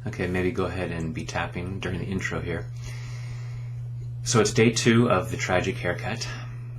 Okay, maybe go ahead and be tapping during the intro here. So it's day 2 of the tragic haircut,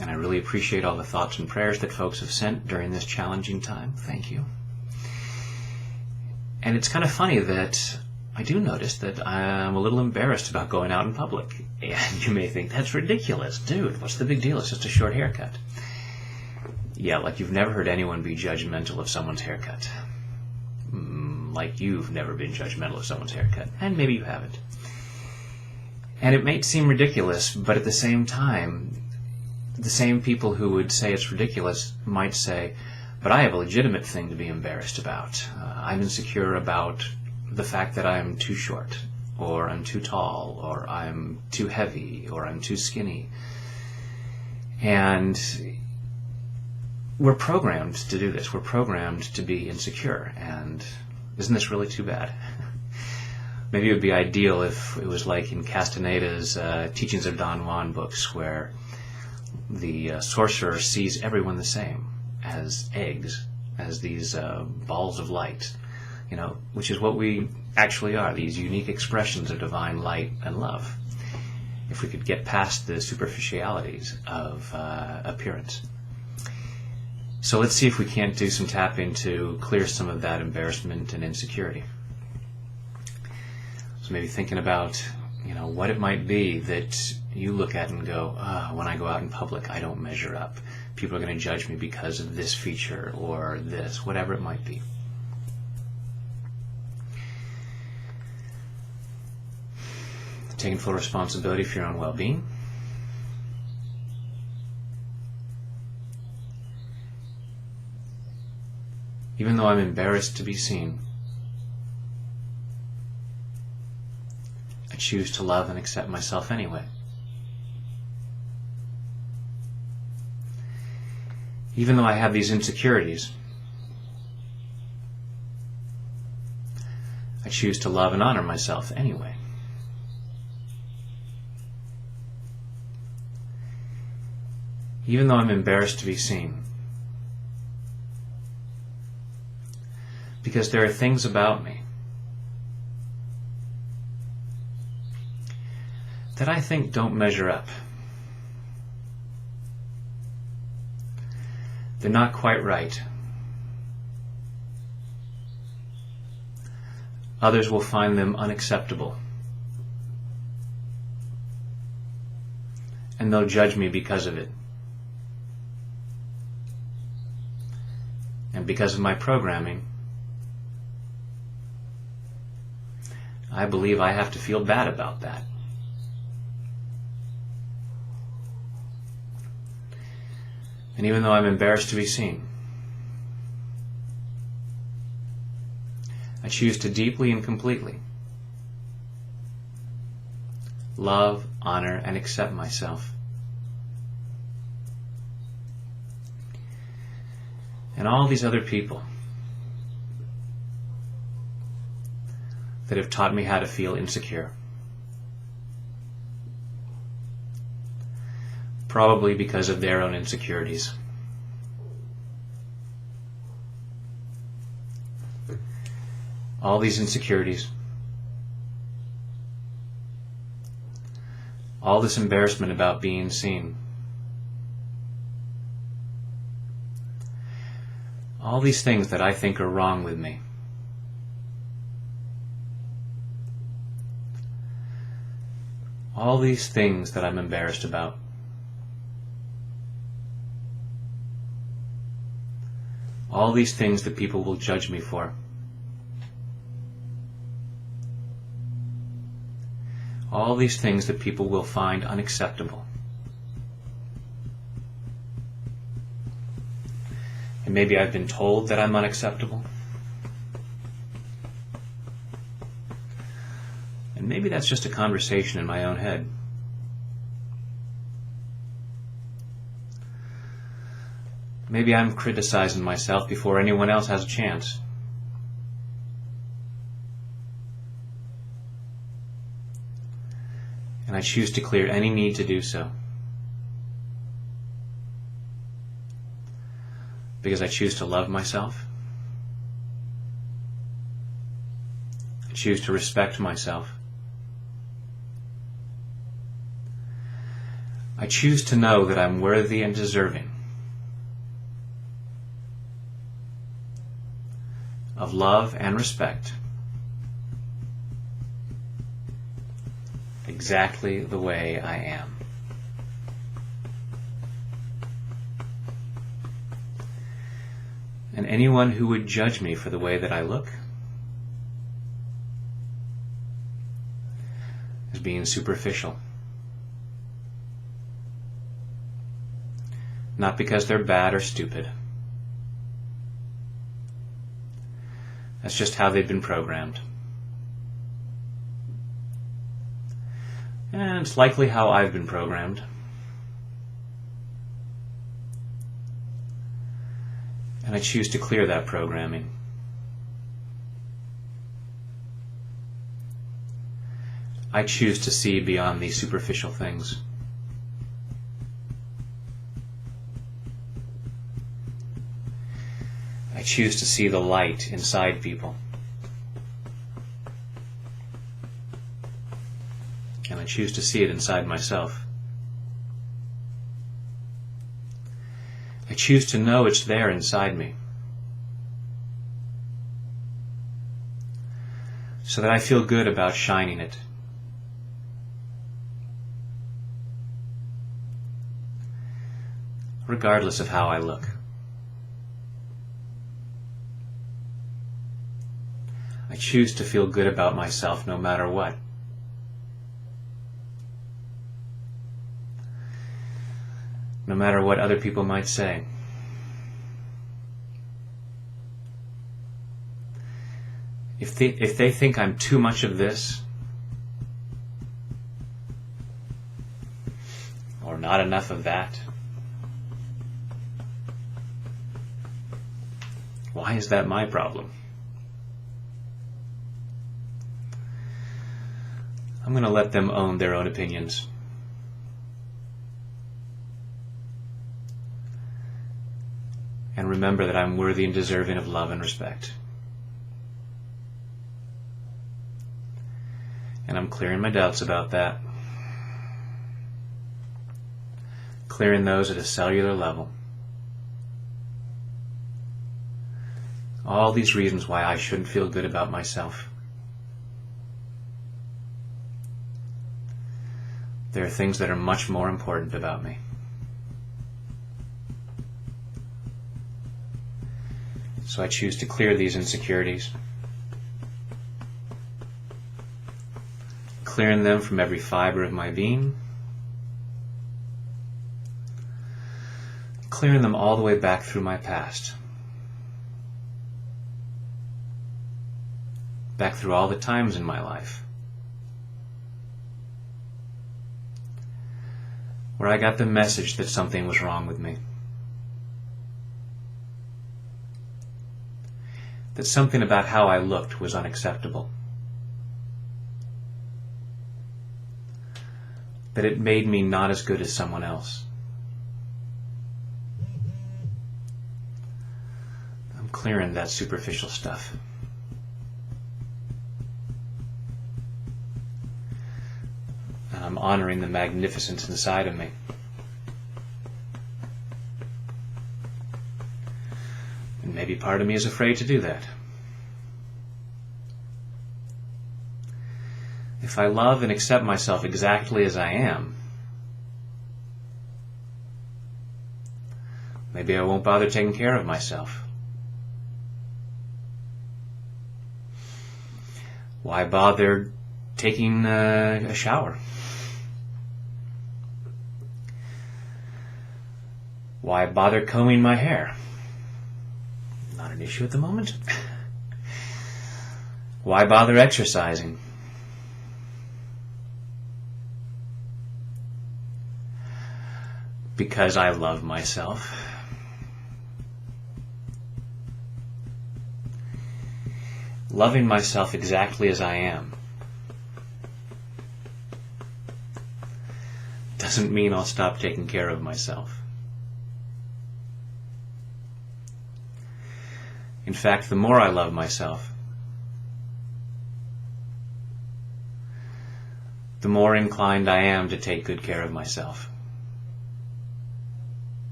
and I really appreciate all the thoughts and prayers that folks have sent during this challenging time. Thank you. And it's kind of funny that I do notice that I'm a little embarrassed about going out in public. And you may think, that's ridiculous. Dude, what's the big deal? It's just a short haircut. Yeah, like you've never heard anyone be judgmental of someone's haircut. Like you've never been judgmental of someone's haircut. And maybe you haven't. And it may seem ridiculous, but at the same time, the same people who would say it's ridiculous might say, but I have a legitimate thing to be embarrassed about. I'm insecure about the fact that I'm too short, or I'm too tall, or I'm too heavy, or I'm too skinny. And we're programmed to do this. We're programmed to be insecure, and isn't this really too bad? Maybe it would be ideal if it was like in Castaneda's Teachings of Don Juan books, where the sorcerer sees everyone the same, as eggs, as these balls of light, which is what we actually are, these unique expressions of divine light and love, if we could get past the superficialities of appearance. So let's see if we can't do some tapping to clear some of that embarrassment and insecurity. So maybe thinking about, what it might be that you look at and go, when I go out in public, I don't measure up. People are going to judge me because of this feature or this, whatever it might be. Taking full responsibility for your own well-being. Even though I'm embarrassed to be seen, I choose to love and accept myself anyway. Even though I have these insecurities, I choose to love and honor myself anyway. Even though I'm embarrassed to be seen, because there are things about me that I think don't measure up. They're not quite right. Others will find them unacceptable. And they'll judge me because of it. And because of my programming, I believe I have to feel bad about that. And even though I'm embarrassed to be seen, I choose to deeply and completely love, honor, and accept myself. And all these other people that have taught me how to feel insecure. Probably because of their own insecurities. All these insecurities, all this embarrassment about being seen, all these things that I think are wrong with me, all these things that I'm embarrassed about, all these things that people will judge me for, all these things that people will find unacceptable. And maybe I've been told that I'm unacceptable. And maybe that's just a conversation in my own head. Maybe I'm criticizing myself before anyone else has a chance. And I choose to clear any need to do so. Because I choose to love myself. I choose to respect myself. I choose to know that I'm worthy and deserving of love and respect exactly the way I am. And anyone who would judge me for the way that I look is being superficial. Not because they're bad or stupid. That's just how they've been programmed. And it's likely how I've been programmed. And I choose to clear that programming. I choose to see beyond these superficial things. I choose to see the light inside people. And I choose to see it inside myself. I choose to know it's there inside me, so that I feel good about shining it. Regardless of how I look. I choose to feel good about myself no matter what. No matter what other people might say. If they think I'm too much of this, or not enough of that, why is that my problem? I'm going to let them own their own opinions. And remember that I'm worthy and deserving of love and respect. And I'm clearing my doubts about that. Clearing those at a cellular level. All these reasons why I shouldn't feel good about myself. There are things that are much more important about me. So I choose to clear these insecurities, clearing them from every fiber of my being, clearing them all the way back through my past, back through all the times in my life where I got the message that something was wrong with me. That something about how I looked was unacceptable. That it made me not as good as someone else. I'm clearing that superficial stuff. And I'm honoring the magnificence inside of me. And maybe part of me is afraid to do that. If I love and accept myself exactly as I am, maybe I won't bother taking care of myself. Why bother taking a shower? Why bother combing my hair? Not an issue at the moment. Why bother exercising? Because I love myself. Loving myself exactly as I am doesn't mean I'll stop taking care of myself. In fact, the more I love myself, the more inclined I am to take good care of myself.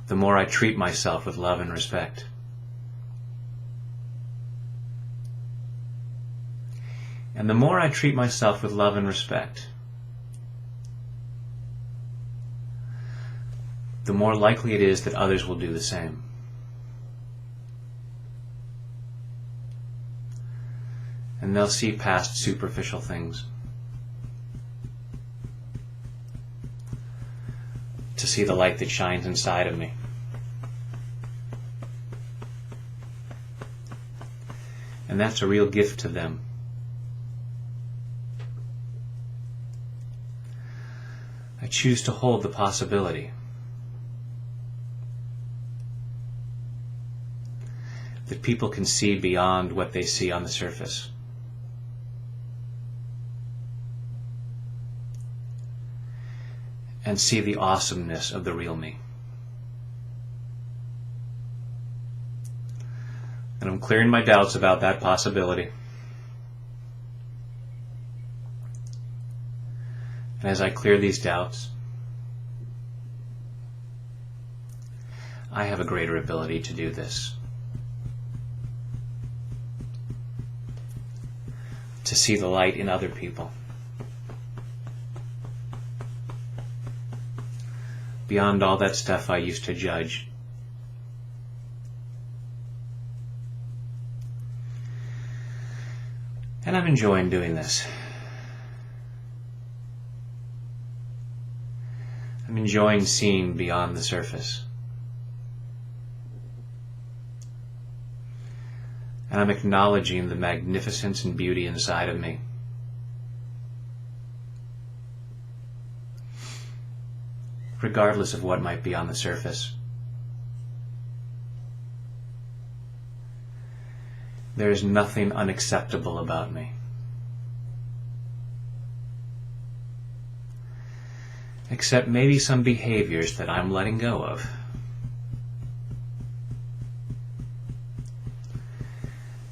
The more I treat myself with love and respect. And the more I treat myself with love and respect, the more likely it is that others will do the same. And they'll see past superficial things to see the light that shines inside of me. And that's a real gift to them. I choose to hold the possibility that people can see beyond what they see on the surface. And see the awesomeness of the real me. And I'm clearing my doubts about that possibility. And as I clear these doubts, I have a greater ability to do this. To see the light in other people. Beyond all that stuff I used to judge. And I'm enjoying doing this. I'm enjoying seeing beyond the surface. And I'm acknowledging the magnificence and beauty inside of me. Regardless of what might be on the surface. There is nothing unacceptable about me. Except maybe some behaviors that I'm letting go of.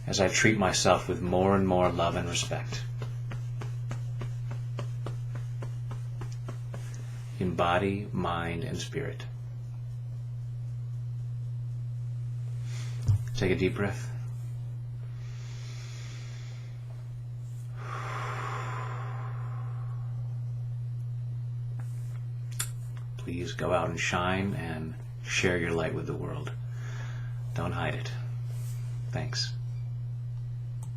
As I treat myself with more and more love and respect. In body, mind, and spirit. Take a deep breath. Please go out and shine and share your light with the world. Don't hide it. Thanks.